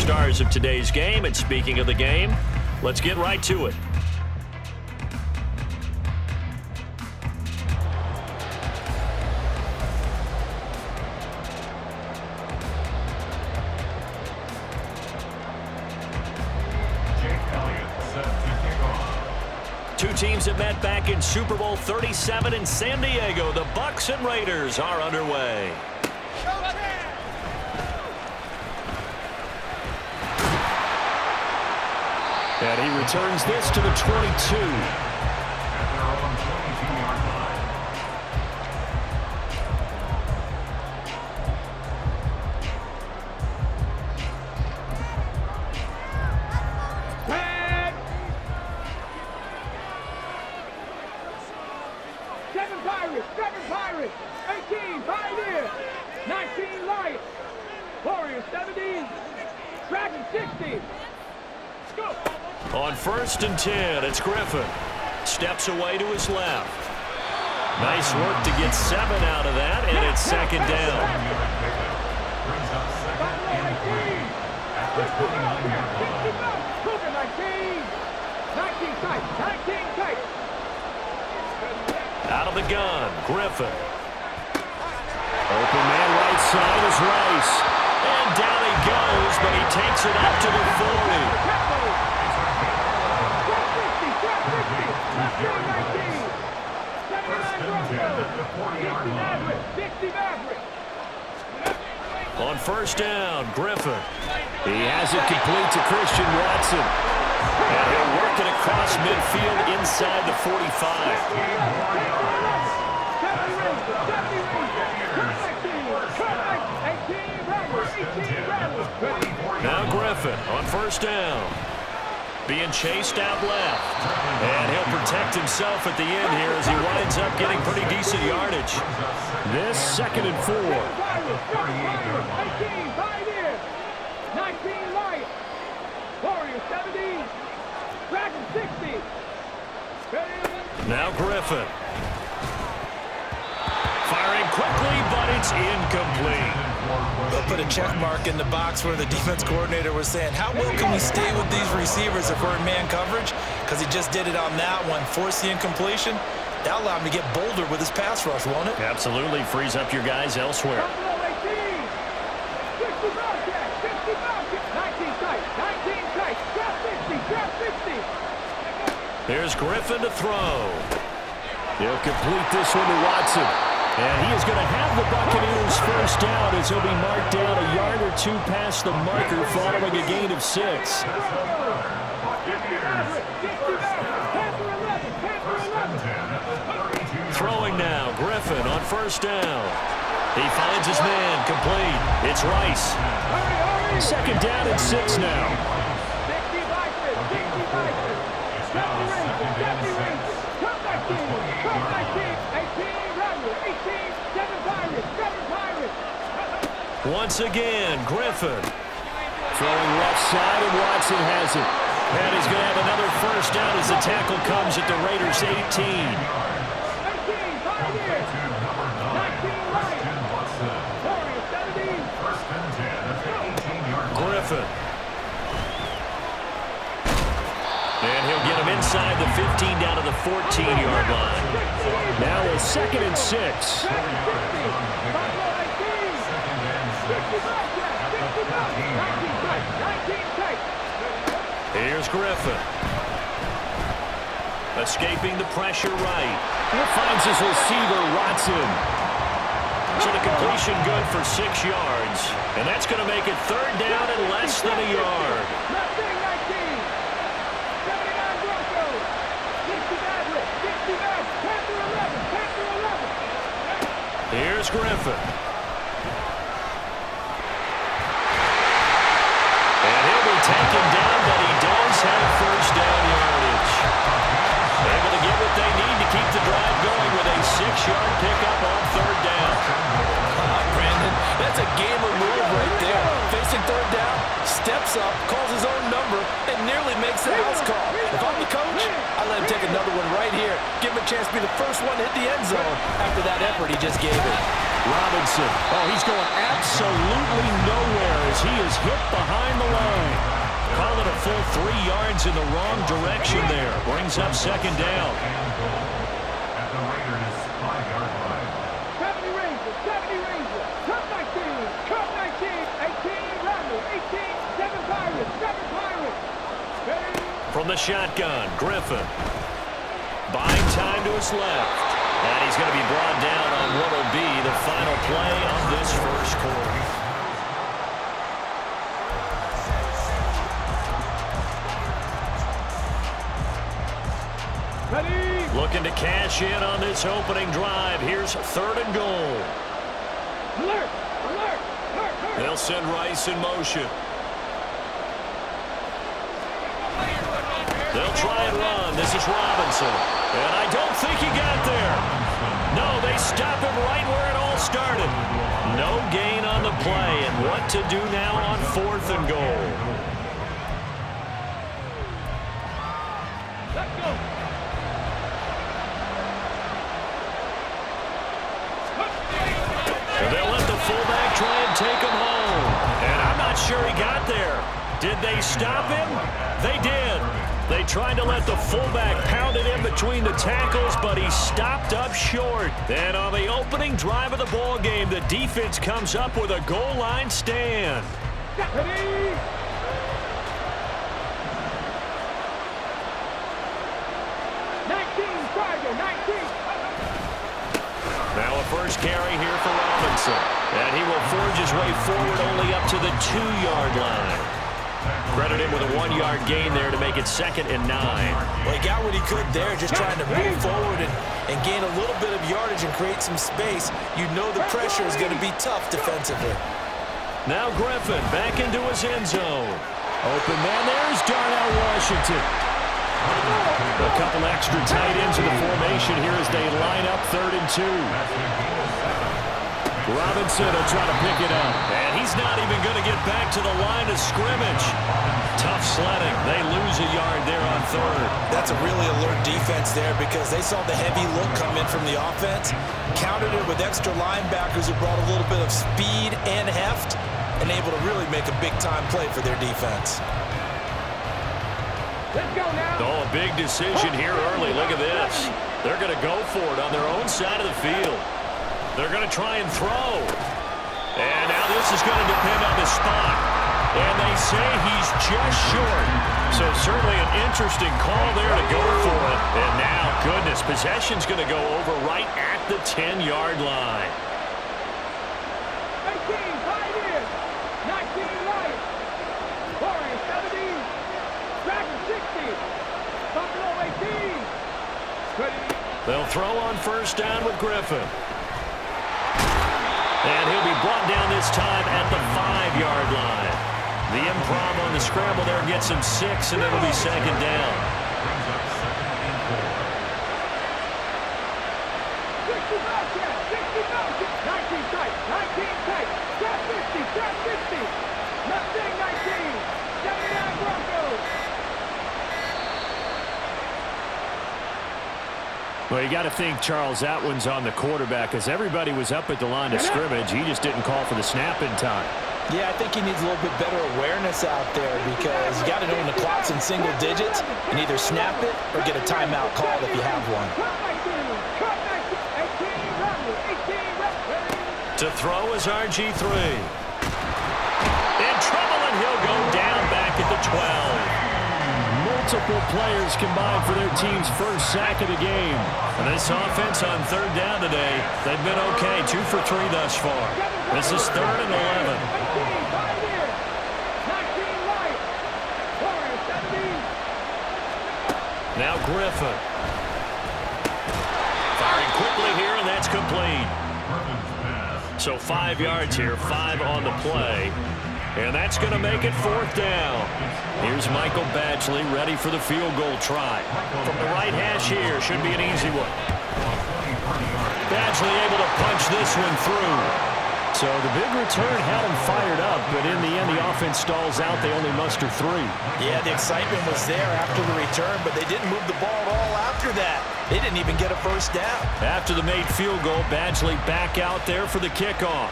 stars of today's game. And speaking of the game, let's get right to it. Two teams have met back in Super Bowl 37 in San Diego. The Bucs and Raiders are underway. And he returns this to the 22. Seven Pirates, 18 Pioneers, 19 Lions, Warriors 17, Dragon 16. Let's go. On 1st and 10, it's Griffin. Steps away to his left. Nice work to get 7 out of that, and it's 2nd down. 19 tight. Out of the gun, Griffin. Open man right side is Rice. And down he goes, but he takes it up to the 40. On 1st down, Griffin. He has it complete to Christian Watson. And he'll work it across midfield inside the 45. Now Griffin on 1st down. Being chased out left. And he'll protect himself at the end here as he winds up getting pretty decent yardage. This 2nd and 4. 19 Lions, Warriors 17, Dragon 60. Now Griffin. Firing quickly, but it's incomplete. They'll put a check mark in the box where the defense coordinator was saying, how well can we stay with these receivers if we're in man coverage? Because he just did it on that one, forced the incompletion. That'll allow him to get bolder with his pass rush, won't it? Absolutely. Frees up your guys elsewhere. 19 tight, drop 60. Here's Griffin to throw. He'll complete this one to Watson. And he is going to have the Buccaneers 1st down as he'll be marked down a yard or 2 past the marker following a gain of 6. Throwing now, Griffin on 1st down. He finds his man, complete. It's Rice. 2nd down and 6 now. Once again, Griffin. Throwing left side, and Watson has it. And he's going to have another 1st down as the tackle comes at the Raiders' 18. Griffin. And he'll get him inside the 15 down to the 14-yard line. Now a 2nd and 6. Here's Griffin. Escaping the pressure right. Finds his receiver, Watson. So the completion good for 6 yards. And that's going to make it 3rd down and less than a yard. Here's Griffin. And he'll be taken down, but he does have 1st down yardage. Able to get what they need to keep the drive going with a 6-yard pickup on 3rd down. Brandon, that's a gamer move right there. Facing 3rd down, steps up, calls his own number, and nearly makes the house call. If I'm the coach, I let him take another one right here. Give him a chance to be the first one to hit the end zone after that effort he just gave it. Robinson. Oh, he's going absolutely nowhere as he is hit behind the line. Call it a full 3 yards in the wrong direction there. Brings up second down. At the Raiders' 5-yard line. 70 Rangers, 70 Rangers. Cup 19, Cup 19, 18 Rebel, 18, 7 Pirates, 7 Pirates. Ready? From the shotgun, Griffin. Buying time to his left. And he's going to be brought down on what will be the final play of this first quarter. Ready? Looking to cash in on this opening drive. Here's 3rd and goal. Alert! Alert! Alert! Alert! They'll send Rice in motion. They'll try and run. This is Robinson. And I don't think he got there. No, they stop him right where it all started. No gain on the play. And what to do now on 4th and goal. Let's go! And they'll let the fullback try and take him home. And I'm not sure he got there. Did they stop him? They did. They tried to let the fullback pound it in between the tackles, but he stopped up short. And on the opening drive of the ball game, the defense comes up with a goal line stand. Ready? Now a first carry here for Robinson. And he will forge his way forward only up to the 2-yard line. Credit him with a 1-yard gain there to make it 2nd and 9. Well, he got what he could there, just trying to move forward and gain a little bit of yardage and create some space. You know the pressure is going to be tough defensively. Now Griffin back into his end zone. Open man, there's Darnell Washington. A couple extra tight ends in the formation here as they line up 3rd and 2. Robinson will try to pick it up. And he's not even going to get back to the line of scrimmage. Tough sledding. They lose a yard there on 3rd. That's a really alert defense there because they saw the heavy look come in from the offense, countered it with extra linebackers who brought a little bit of speed and heft, and able to really make a big-time play for their defense. Let's go now. Oh, a big decision here early. Look at this. They're going to go for it on their own side of the field. They're going to try and throw. And now this is going to depend on the spot. And they say he's just short. So certainly an interesting call there to go for it. And now, goodness, possession's going to go over right at the 10-yard line. 18, right in. 19, right. Warriors, 70. Dragon, 60. Buffalo, 18. Ready. They'll throw on first down with Griffin. And he'll be brought down this time at the 5-yard line. The improv on the scramble there gets him 6, and it'll be 2nd down. 60 Bobcat, 60 Bobcat. 19 tight, 19 tight. Trap 50, trap 50. Mustang 19. 79 Broncos. Well, you got to think, Charles, that one's on the quarterback as everybody was up at the line of scrimmage. He just didn't call for the snap in time. Yeah, I think he needs a little bit better awareness out there because you got to know when the clock's in single digits and either snap it or get a timeout called if you have one. To throw is RG3. In trouble, and he'll go down back at the 12. Multiple players combined for their team's first sack of the game. And this offense on 3rd down today, they've been okay. 2 for 3 thus far. This is 3rd and 11. Now Griffin. Firing quickly here, and that's complete. So 5 yards here, 5 on the play. And that's going to make it 4th down. Here's Michael Badgley ready for the field goal try. From the right hash here, should be an easy one. Badgley able to punch this one through. So the big return had him fired up, but in the end, the offense stalls out. They only muster 3. Yeah, the excitement was there after the return, but they didn't move the ball at all after that. They didn't even get a first down. After the made field goal, Badgley back out there for the kickoff.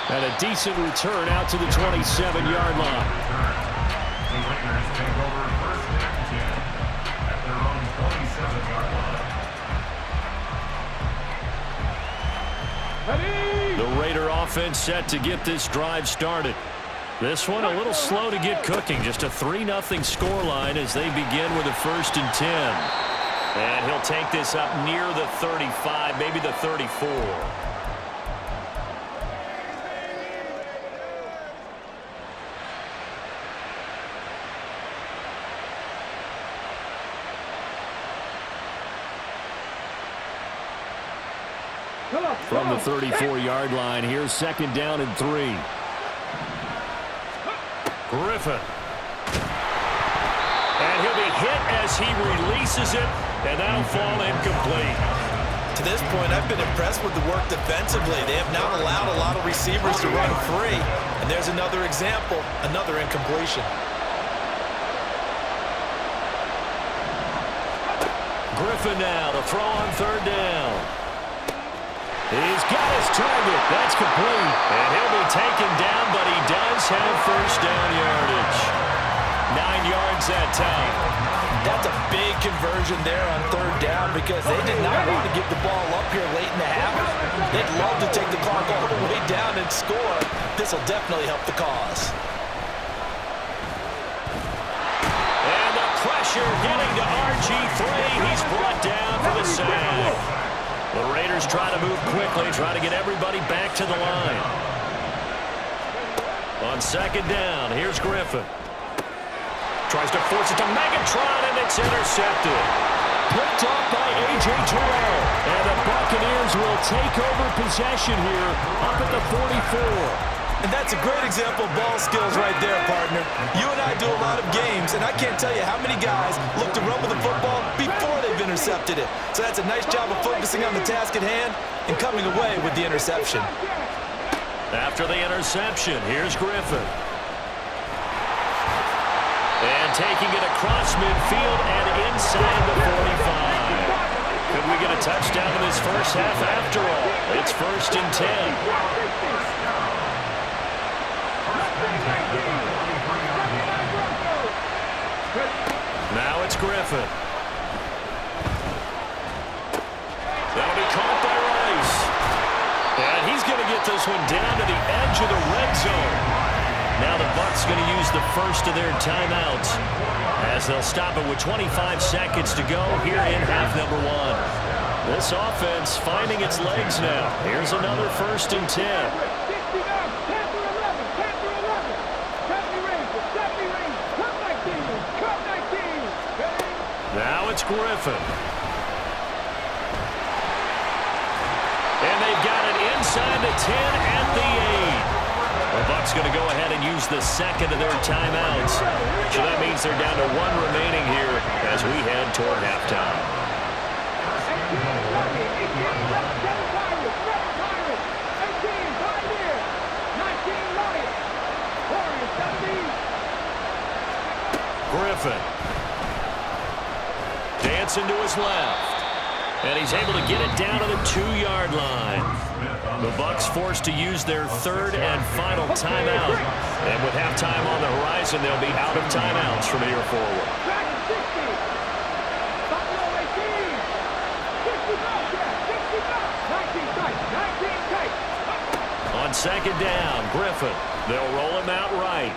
And a decent return out to the 27-yard line. The Raiders take over first and 10 at their own 27-yard line. The Raider offense set to get this drive started. This one a little slow to get cooking. Just a 3-0 scoreline as they begin with a 1st and 10. And he'll take this up near the 35, maybe the 34. From the 34-yard line, here's 2nd down and 3. Griffin. And he'll be hit as he releases it, and that'll fall incomplete. To this point, I've been impressed with the work defensively. They have not allowed a lot of receivers to run free. And there's another example, another incompletion. Griffin now to throw on 3rd down. He's got his target. That's complete. And he'll be taken down, but he does have 1st down yardage. 9 yards that time. That's a big conversion there on 3rd down because they did not want to give the ball up here late in the half. They'd love to take the clock all the way down and score. This will definitely help the cause. And the pressure getting to RG3. He's brought down for the sack. The Raiders try to move quickly, try to get everybody back to the line. On 2nd down, here's Griffin. Tries to force it to Megatron, and it's intercepted. Picked off by A.J. Terrell. And the Buccaneers will take over possession here up at the 44. And that's a great example of ball skills right there, partner. You and I do a lot of games, and I can't tell you how many guys look to run with the football before they've intercepted it. So that's a nice job of focusing on the task at hand and coming away with the interception. After the interception, here's Griffin. And taking it across midfield and inside the 45. Could we get a touchdown in this first half after all? It's 1st and 10. Now it's Griffin. That'll be caught by Rice. And he's going to get this one down to the edge of the red zone. Now the Bucs going to use the first of their timeouts as they'll stop it with 25 seconds to go here in half number 1. This offense finding its legs now. Here's another 1st and 10. Now it's Griffin. And they've got it inside the 10 at the 8. The Bucs going to go ahead and use the second of their timeouts. So that means they're down to 1 remaining here as we head toward halftime. Griffin. Dancing to his left. And he's able to get it down to the 2-yard line. The Bucs forced to use their 3rd and final timeout. And with halftime on the horizon, they'll be out of timeouts from here forward. On 2nd down, Griffin. They'll roll him out right.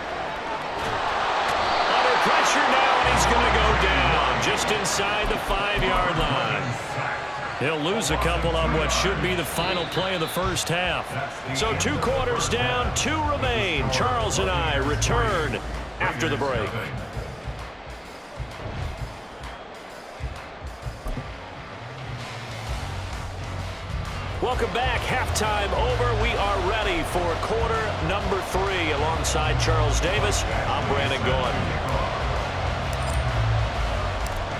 Under pressure now, and he's going to go down just inside the 5-yard line. He'll lose a couple on what should be the final play of the first half. So 2 quarters down, 2 remain. Charles and I return after the break. Welcome back. Halftime over. We are ready for quarter number 3. Alongside Charles Davis, I'm Brandon Gaudin.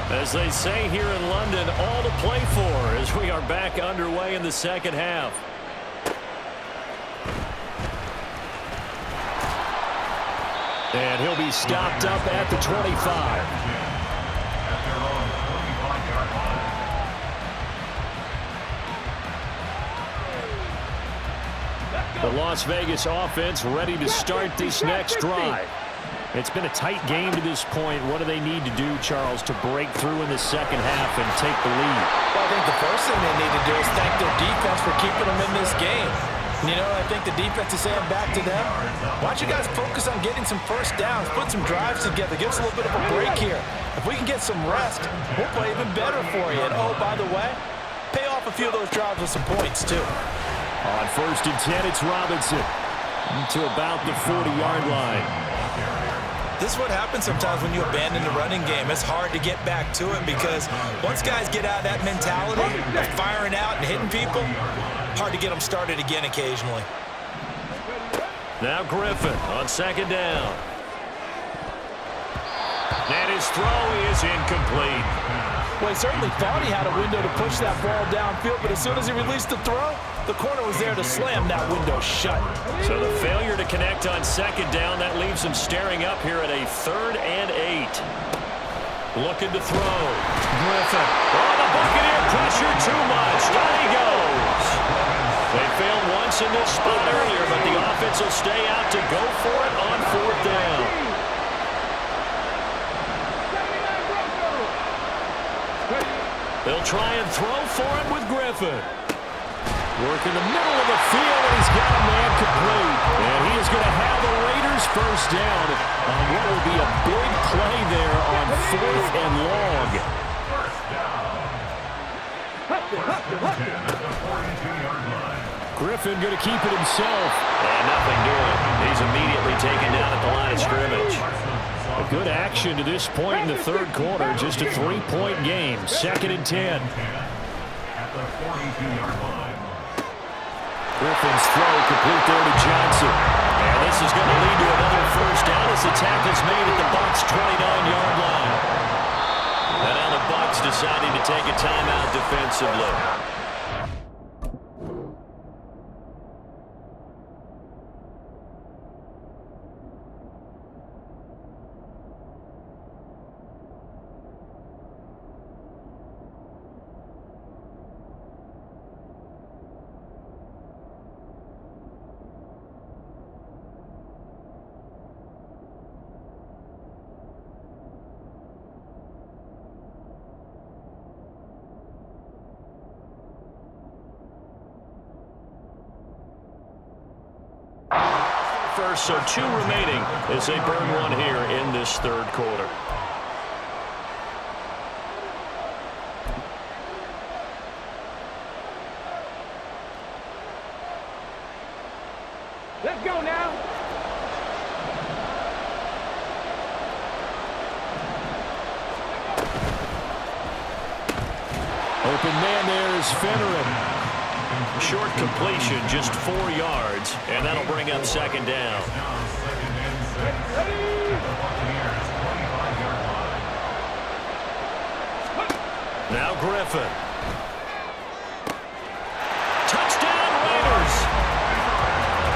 As they say here in London, all to play for as we are back underway in the second half. And he'll be stopped up at the 25. The Las Vegas offense ready to start this next drive. It's been a tight game to this point. What do they need to do, Charles, to break through in the second half and take the lead? Well, I think the first thing they need to do is thank their defense for keeping them in this game. You know, I think the defense is saying back to them, why don't you guys focus on getting some first downs, put some drives together, give us a little bit of a break here. If we can get some rest, we'll play even better for you. And, oh, by the way, pay off a few of those drives with some points, too. On 1st and 10, it's Robinson to about the 40-yard line. This is what happens sometimes when you abandon the running game. It's hard to get back to it because once guys get out of that mentality of firing out and hitting people, hard to get them started again occasionally. Now Griffin on 2nd down. And his throw is incomplete. Well, he certainly thought he had a window to push that ball downfield, but as soon as he released the throw, the corner was there to slam that window shut. So the failure to connect on 2nd down, that leaves him staring up here at a 3rd and 8. Looking to throw. Griffin. Oh, the Buccaneer pressure too much. Down he goes. They failed once in this spot earlier, but the offense will stay out to go for it on 4th down. They'll try and throw for it with Griffin. Work in the middle of the field, and he's got a man complete. And he is going to have the Raiders first down on what will be a big play there on 4th and long. Griffin going to keep it himself. And nothing doing. He's immediately taken down at the line of scrimmage. A good action to this point in the 3rd quarter. Just a 3-point game. 2nd and 10. Griffin's throw complete there to Johnson. And this is going to lead to another first down as the tackle's made at the Bucs' 29-yard line. And now the Bucs deciding to take a timeout defensively. First, so 2 remaining as they burn one here in this 3rd quarter. Let's go now. Open man there is Fennerin. Short completion, just 4 yards, and that'll bring up 2nd down. Now Griffin. Touchdown Raiders!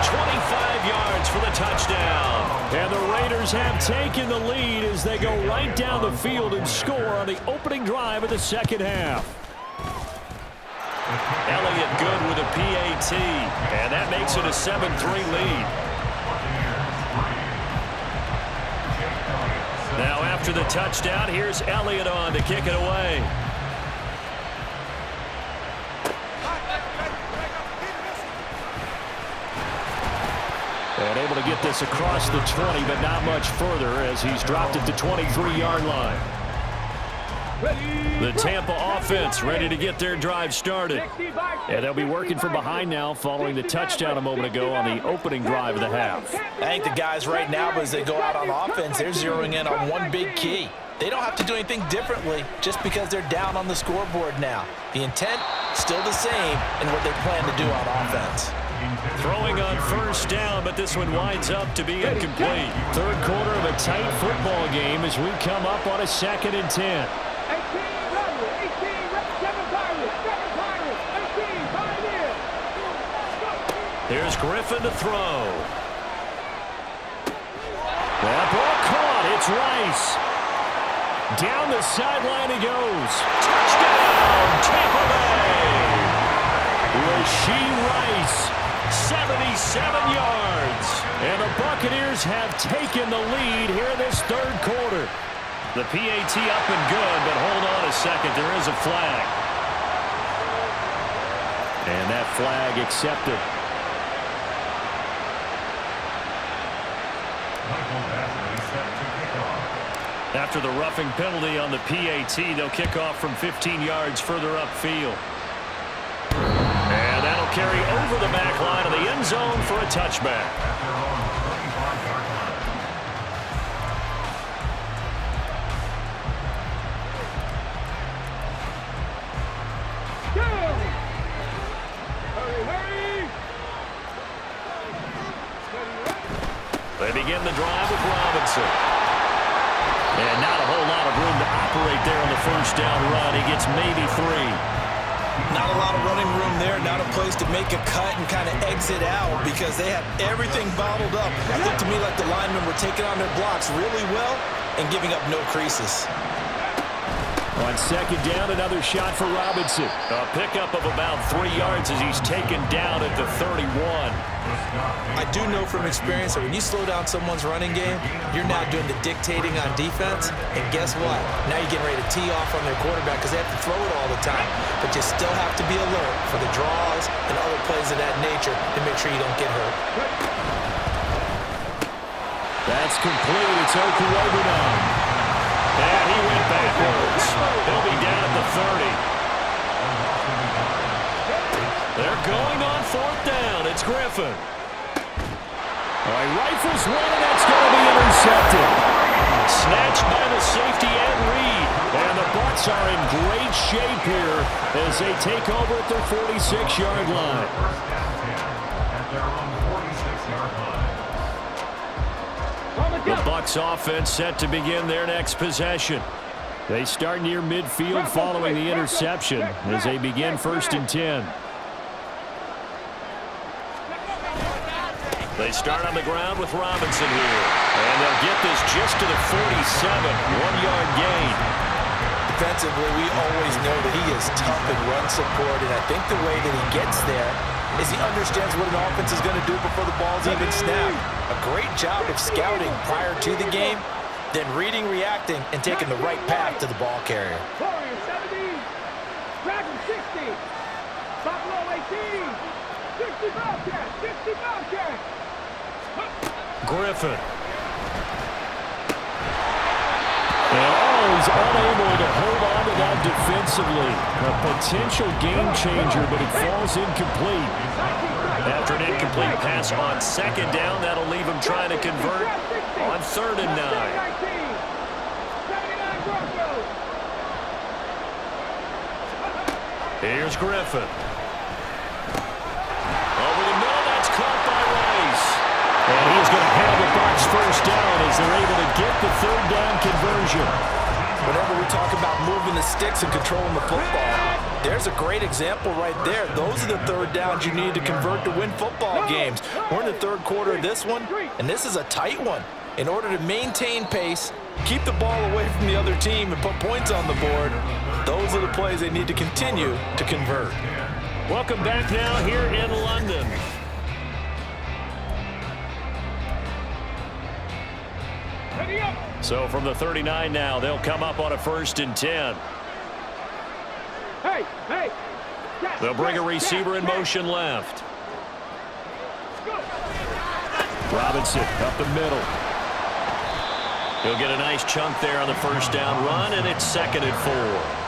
25 yards for the touchdown. And the Raiders have taken the lead as they go right down the field and score on the opening drive of the 2nd half. Elliott good with a PAT, and that makes it a 7-3 lead. Now after the touchdown, here's Elliott on to kick it away. And able to get this across the 20, but not much further as he's dropped at the 23-yard line. The Tampa offense ready to get their drive started. And they'll be working from behind now following the touchdown a moment ago on the opening drive of the half. I think the guys right now, as they go out on offense, they're zeroing in on one big key. They don't have to do anything differently just because they're down on the scoreboard now. The intent, still the same in what they plan to do on offense. Throwing on first down, but this one winds up to be incomplete. 3rd quarter of a tight football game as we come up on a 2nd and 10. 18 Here's Griffin to throw. That ball caught. It's Rice. Down the sideline he goes. Touchdown, Tampa Bay. Rashee Rice, 77 yards. And the Buccaneers have taken the lead here in this third quarter. The PAT up and good, but hold on a second. There is a flag. And that flag accepted. After the roughing penalty on the PAT, they'll kick off from 15 yards further upfield. And that'll carry over the back line of the end zone for a touchback. They begin the drive with Robinson. And not a whole lot of room to operate there on the first down run. He gets maybe 3. Not a lot of running room there, not a place to make a cut and kind of exit out because they have everything bottled up. It looked to me like the linemen were taking on their blocks really well and giving up no creases. On second down, another shot for Robinson. A pickup of about 3 yards as he's taken down at the 31. I do know from experience that when you slow down someone's running game, you're now doing the dictating on defense. And guess what? Now you're getting ready to tee off on their quarterback because they have to throw it all the time. But you still have to be alert for the draws and other plays of that nature to make sure you don't get hurt. That's complete. It's Okuwobunan. And he went backwards. He'll be down at the 30. They're going on fourth down. It's Griffin. All right, rifles one, and that's going to be intercepted. Snatched by the safety and Reed. And the Bucs are in great shape here as they take over at their 46-yard line. The Bucs offense set to begin their next possession. They start near midfield following the interception as they begin 1st and 10. They start on the ground with Robinson here. And they'll get this just to the 47. 1-yard gain. Defensively, we always know that he is tough in run support, and I think the way that he gets there is he understands what an offense is going to do before the ball's even snapped. A great job of scouting prior to the game, then reading, reacting, and taking the right path to the ball carrier. Warrior 70, Dragon 60, Buffalo 18, 60 Bobcats, 60 Bobcats. Griffin. And he's unable to hold on to that defensively. A potential game changer, but it falls incomplete. After an incomplete pass on second down, that'll leave him trying to convert on 3rd and 9. Here's Griffin. Over the middle, that's caught by Rice. And he's going to have the Bucs first down as they're able to get the 3rd down conversion. Whenever we talk about moving the sticks and controlling the football, there's a great example right there. Those are the 3rd downs you need to convert to win football games. We're in the 3rd quarter of this one, and this is a tight one. In order to maintain pace, keep the ball away from the other team, and put points on the board, those are the plays they need to continue to convert. Welcome back now here in London. So from the 39 now, they'll come up on a 1st and 10. They'll bring a receiver in motion left. Robinson up the middle. He'll get a nice chunk there on the first down run, and it's 2nd and 4.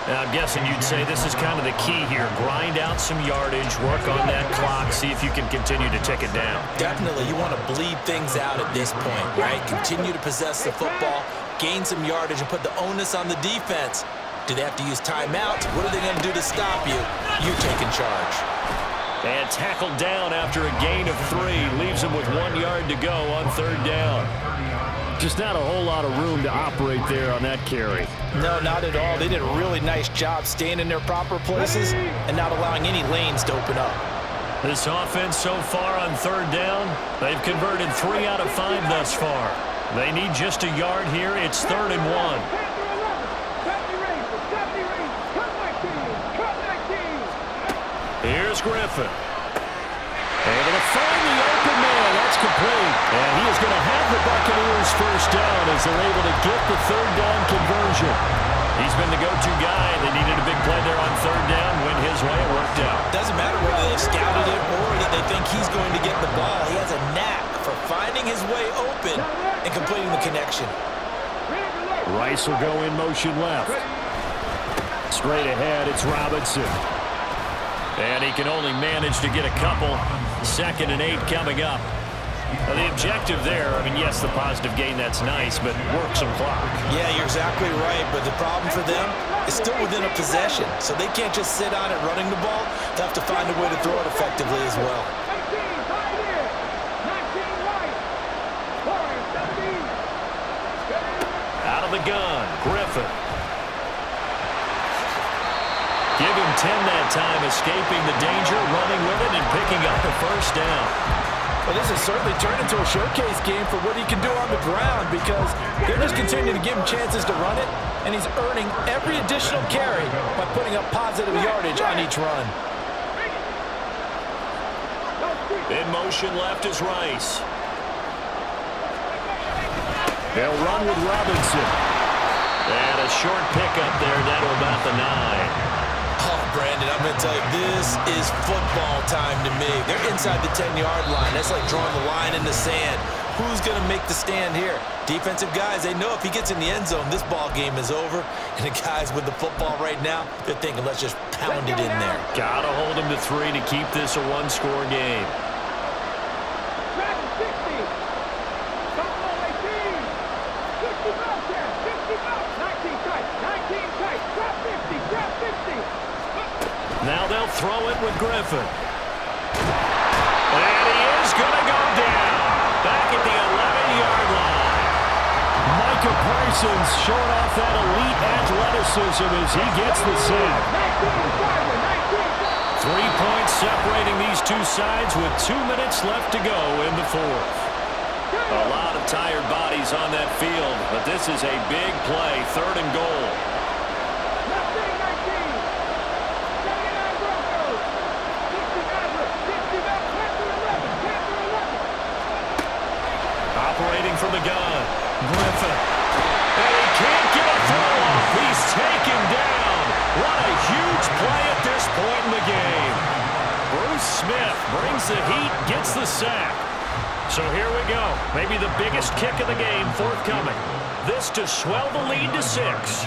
Now, I'm guessing you'd say this is kind of the key here. Grind out some yardage, work on that clock, see if you can continue to tick it down. Definitely, you want to bleed things out at this point, right? Continue to possess the football, gain some yardage, and put the onus on the defense. Do they have to use timeouts? What are they going to do to stop you? You take in charge. And tackled down after a gain of 3. Leaves him with 1 yard to go on 3rd down. Just not a whole lot of room to operate there on that carry. No, not at all. They did a really nice job staying in their proper places and not allowing any lanes to open up. This offense so far on 3rd down, they've converted 3 out of 5 thus far. They need just a yard here. It's 3rd and 1. Here's Griffin. Able to find the open man. That's complete. And he is going to have the Buccaneers first down as they're able to get the 3rd down conversion. He's been the go-to guy. They needed a big play there on 3rd down. Went his way. It worked out. Doesn't matter whether they scouted it or that they think he's going to get the ball. He has a knack for finding his way open and completing the connection. Rice will go in motion left. Straight ahead, it's Robinson. And he can only manage to get a couple. 2nd and 8 coming up. Now, the objective there, I mean, yes, the positive gain, that's nice, but work some clock. Yeah, you're exactly right, but the problem for them is still within a possession, so they can't just sit on it running the ball. They have to find a way to throw it effectively as well. Out of the gun, Griffin. Give him 10 that time, escaping the danger, running with it, and picking up the first down. Well, this has certainly turned into a showcase game for what he can do on the ground because they're just continuing to give him chances to run it, and he's earning every additional carry by putting up positive yardage on each run. In motion left is Rice. They'll run with Robinson. And a short pickup there down to about the 9. Oh, Brandon, I'm going to tell you, this is football time to me. They're inside the 10-yard line. That's like drawing the line in the sand. Who's going to make the stand here? Defensive guys, they know if he gets in the end zone, this ball game is over. And the guys with the football right now, they're thinking, let's just pound it in there. Got to hold him to 3 to keep this a one-score game. Now they'll throw it with Griffin. And he is going to go down. Back at the 11-yard line. Micah Parsons showing off that elite athleticism as he gets the sack. 3 points separating these two sides with 2 minutes left to go in the 4th. A lot of tired bodies on that field, but this is a big play, 3rd and goal. Operating from the gun, Griffin. And he can't get a throw off. He's taken down. What a huge play at this point in the game. Bruce Smith brings the heat, gets the sack. So here we go. Maybe the biggest kick of the game forthcoming. This to swell the lead to 6.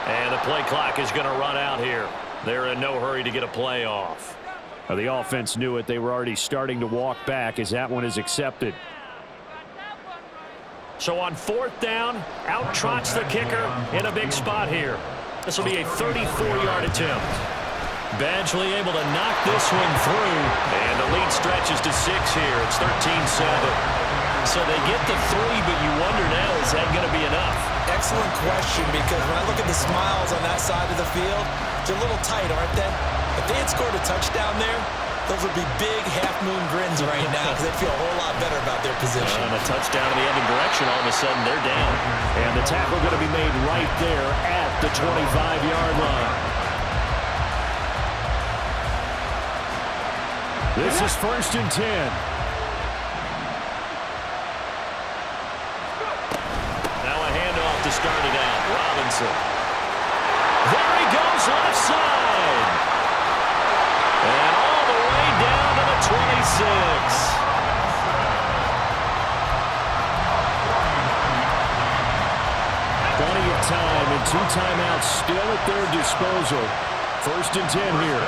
And the play clock is going to run out here. They're in no hurry to get a play off. The offense knew it. They were already starting to walk back as that one is accepted. So on 4th down, out trots the kicker in a big spot here. This will be a 34-yard attempt. Badgley able to knock this one through. And the lead stretches to 6 here. It's 13-7. So they get the 3, but you wonder now, is that going to be enough? Excellent question, because when I look at the smiles on that side of the field, they're a little tight, aren't they? If they had scored a touchdown there, those would be big half-moon grins right now because they feel a whole lot better about their position. And a touchdown in the other direction, all of a sudden they're down. And the tackle going to be made right there at the 25-yard line. This is 1st and 10. Now a handoff to start it out. Robinson. There he goes, left side. And all the way down to the 26. Plenty of time and 2 timeouts still at their disposal. 1st and 10 here.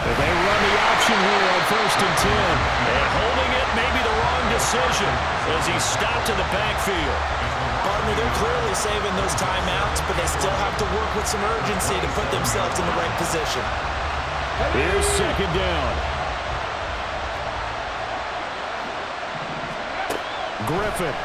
They run the option here on 1st and 10. And holding it may be the wrong decision as he stopped in the backfield. Partner, they're clearly saving those timeouts, but they still have to work with some urgency to put themselves in the right position. Here's 2nd down. Griffin.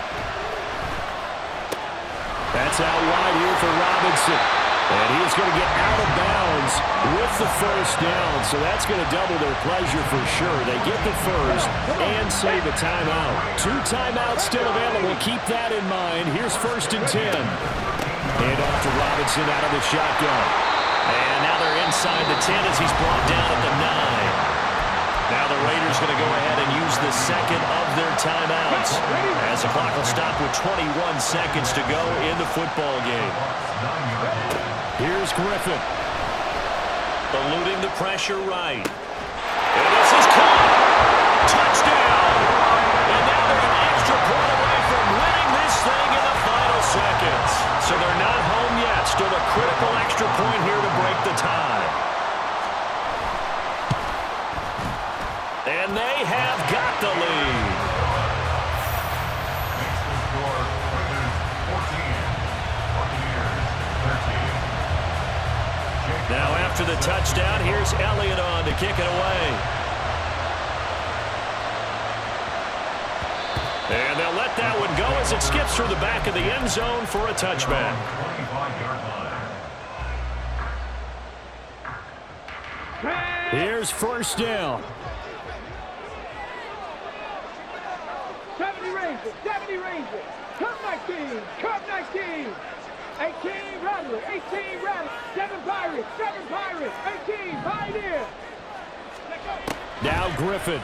That's out wide here for Robinson. And he is going to get out of bounds with the first down. So that's going to double their pleasure for sure. They get the first and save a timeout. 2 timeouts still available. Keep that in mind. Here's 1st and 10. And off to Robinson out of the shotgun. And now they're inside the 10 as he's brought down at the 9. Now the Raiders going to go ahead and use the second of their timeouts as the clock will stop with 21 seconds to go in the football game. Here's Griffin. Eluding the pressure right. And this is caught. Touchdown. And now they're an extra point away from winning this thing in the final seconds. So they're not home yet. Still a critical extra point here to break the tie. And they have got the lead. Now after the touchdown, here's Elliott on to kick it away. And they'll let that one go as it skips through the back of the end zone for a touchback. Here's 1st down. 70 Rangers, come 19, 18 Rattlers, 7 Pirates, 18 Pioneers. Now Griffin.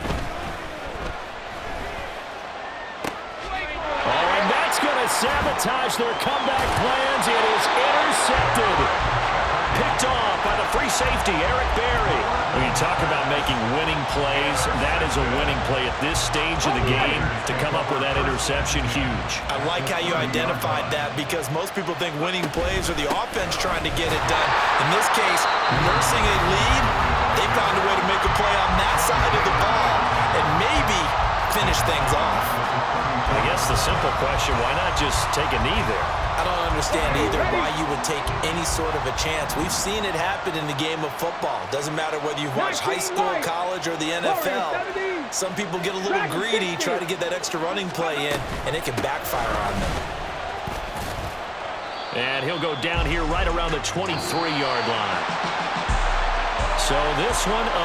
Oh, and that's going to sabotage their comeback plans. It is intercepted. Picked off by the free safety, Eric Berry. When you talk about making winning plays, that is a winning play at this stage of the game. To come up with that interception, huge. I like how you identified that because most people think winning plays are the offense trying to get it done. In this case, nursing a lead, they found a way to make a play on that side of the ball and maybe finish things off. I guess the simple question, why not just take a knee there? I don't understand either why you would take any sort of a chance. We've seen it happen in the game of football. Doesn't matter whether you've watched high school, college, or the NFL. Some people get a little greedy, try to get that extra running play in, and it can backfire on them. And he'll go down here right around the 23-yard line. So this one